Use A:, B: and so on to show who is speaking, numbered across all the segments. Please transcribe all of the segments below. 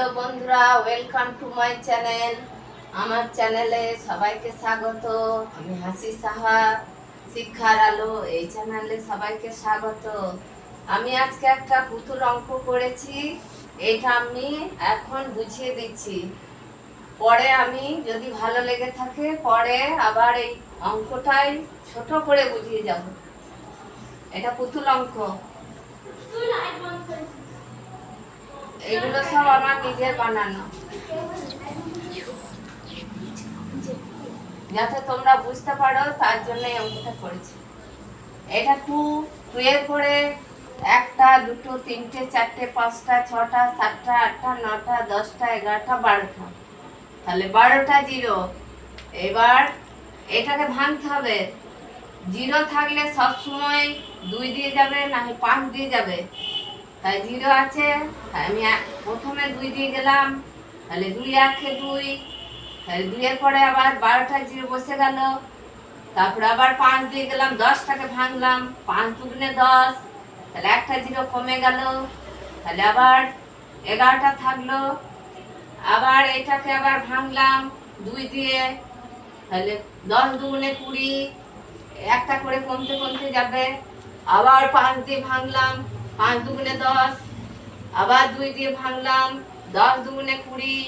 A: Hello বন্ধুরা, welcome to my channel. আমার চ্যানেলে সবাইকে স্বাগত। আমি হাসি সাহা, শিক্ষার আলো। এই চ্যানেলে সবাইকে স্বাগত। আমি আজকে একটা পুতুল অঙ্ক করেছি, এটা আমি এখন বুঝিয়ে দিচ্ছি। পরে আমি যদি ভালো লেগে থাকে পরে আবার এই অঙ্কটাই ছোট করে বুঝিয়ে যাব। এটা পুতুল অঙ্ক। এগুলো সব আমার নিজের বানানো, যাতে তোমরা বুঝতে পারো তার জন্য এই অঙ্কটা করেছি। এটা টু এর পরে একটা, দুটো, তিনটে, চারটে, পাঁচটা, ছটা, সাতটা, আটটা, নটা, 10টা, 11টা, 12টা, তাহলে 12টা জিরো। এবার এটাকে ভাঙতে হবে। জিরো থাকলে সবসময় 2 দিয়ে যাবে, না হয় 5 দিয়ে যাবে। তাই জিরো আছে, তাই আমি প্রথমে 2 দিয়ে গেলাম, তাহলে 2 1 2, তাহলে 2 এর পরে আবার 12টা জিরো বসে গেল। তারপরে আবার 5 দিয়ে গেলাম, 10টাকে ভাঙলাম, 5 দুগুণে 10, তাহলে একটা জিরো কমে গেল। তাহলে আবার 11টা থাকলো। আবার এটাকে আবার ভাঙলাম 2 দিয়ে, তাহলে 10 দুগুণে 20, একটা করে কমতে কমতে যাবে। আবার 5 দিয়ে ভাঙলাম, 5 দুগুণে 10, আবার 2 দিয়ে ভাঙলাম, 10 দুগুণে 20,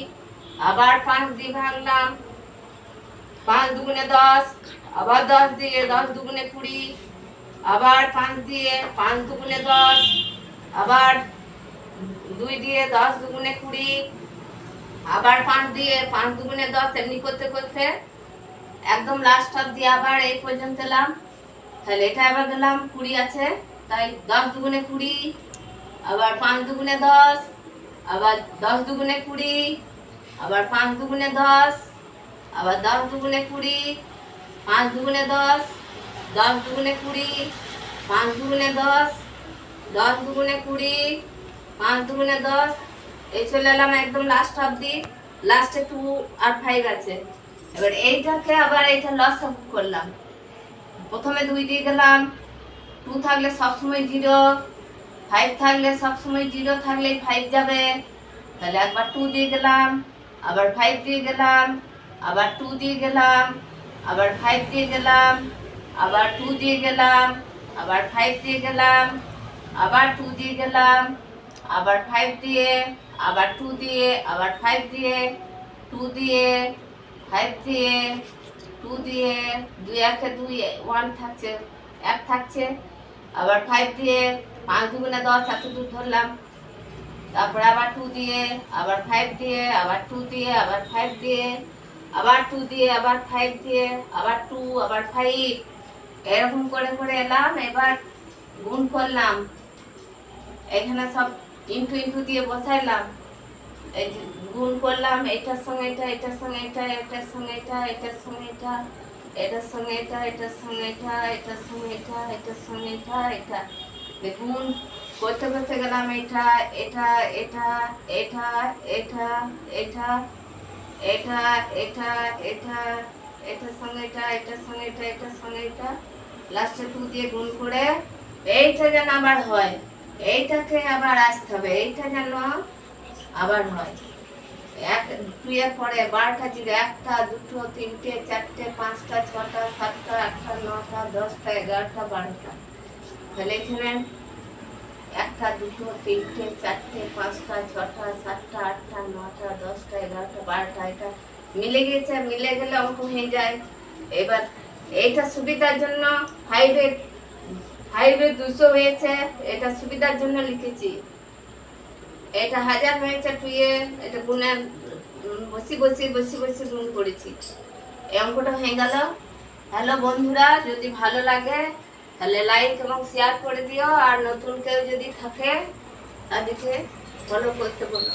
A: আবার 5 দিয়ে ভাঙলাম, 5 দুগুণে 10, আবার 10 দিয়ে 10 দুগুণে 20, আবার 5 দিয়ে 5 দুগুণে 10, আবার 2 দিয়ে 10 দুগুণে 20, আবার 5 দিয়ে 5 দুগুণে 10, এমনি করতে করতে একদম লাস্ট অবধি আবার এই পর্যন্ত এলাম। তাহলে এটা আবার গেলাম 20 আছে, তাই 10 দুগুণে 20, আবার 5 দুগুণে 10, আবার 10 দুগুণে 20, আবার 5 দুগুণে 10, আবার 10 দুগুণে 20, 5 দুগুণে 10, 10 দুগুণে 20, 5 দুগুণে 10, 10 দুগুণে 20, 5 দুগুণে 10, এই চলে এলাম একদম লাস্ট অবধি। লাস্টে 2 আর 5 আছে। এবার এইটাকে আবার এইটা লসাগু করলাম। প্রথমে 2 দিয়ে গেলাম, 2 থাকলে সবসময় 0, 5 থাকলে সবসময় 0 থাকলে 5 যাবে। তাহলে একবার 2 দিয়ে গেলাম, আবার 5 দিয়ে গেলাম, আবার 2 দিয়ে গেলাম, আবার 5 দিয়ে গেলাম, আবার 2 দিয়ে গেলাম, আবার 5 দিয়ে গেলাম, আবার 2 দিয়ে গেলাম, আবার 5 দিয়ে, আবার 2 দিয়ে, আবার 5 দিয়ে, 2 দিয়ে, 5 দিয়ে, 2 দিয়ে, 2 1 2, 1 থাকছে, 1 থাকছে, আবার 5 দিয়ে, 5 দুগুণে 10, এত দূর ধরলাম। তারপরে আবার 2 দিয়ে, আবার 5 দিয়ে, আবার 2 দিয়ে, আবার 5 দিয়ে, আবার 2 দিয়ে, আবার 5 দিয়ে, আবার 2, আবার 5, এরকম করে করে এলাম। এবার গুণ করলাম, এখানে সব ইনটু ইনটু দিয়ে বসাইলাম। এই যে গুণ করলাম, এটার সঙ্গে এটা, এটার সঙ্গে এটা, এটার সঙ্গে এটা, এটার সঙ্গে এটা, এটার সঙ্গে এটা, এটার সঙ্গে এটা, এটার সঙ্গে এটা, এটার সঙ্গে এটা, এটা গুণ করতে করতে গেলাম। এটা এটা এটা এটা এটা এটা এটা এটা এটা এটার সঙ্গে এটা, এটার সঙ্গে এটা, এটার সঙ্গে এটা, লাস্টে 2 দিয়ে গুণ করে এইটা যেন আবার হয়, এইটাকে আবার আসতে হবে, এইটা যেন আবার হয়। 2 এর পরে 12টা জিরো, 1টা, 2টো, 3টে, 4টে, 5টা, 6টা, 7টা, 8টা, 9টা, 10টা, 11টা, 12টা। তাহলে এখানে 1টা, 2টো, 3টে, 4টে, 5টা, 6টা, 7টা, 8টা, 9টা, 10টা, 11টা, 12টা, এটা মিলে গেছে। মিলে গেলে অঙ্ক হয়ে যায়। এবার এইটা সুবিধার জন্য 5 এর 200 হয়েছে, এটা সুবিধার জন্য লিখেছি। এটা 1000 হয়েছে 2 এ, এটা গুণে বসি বসি বসি বসি গুণ করেছি। এই অঙ্কটা হয়ে গেল। হ্যালো বন্ধুরা, যদি ভালো লাগে তাহলে লাইক এবং শেয়ার করে দিও, আর নতুন কেউ যদি থাকে তাদেরকে ফলো করতে বলো।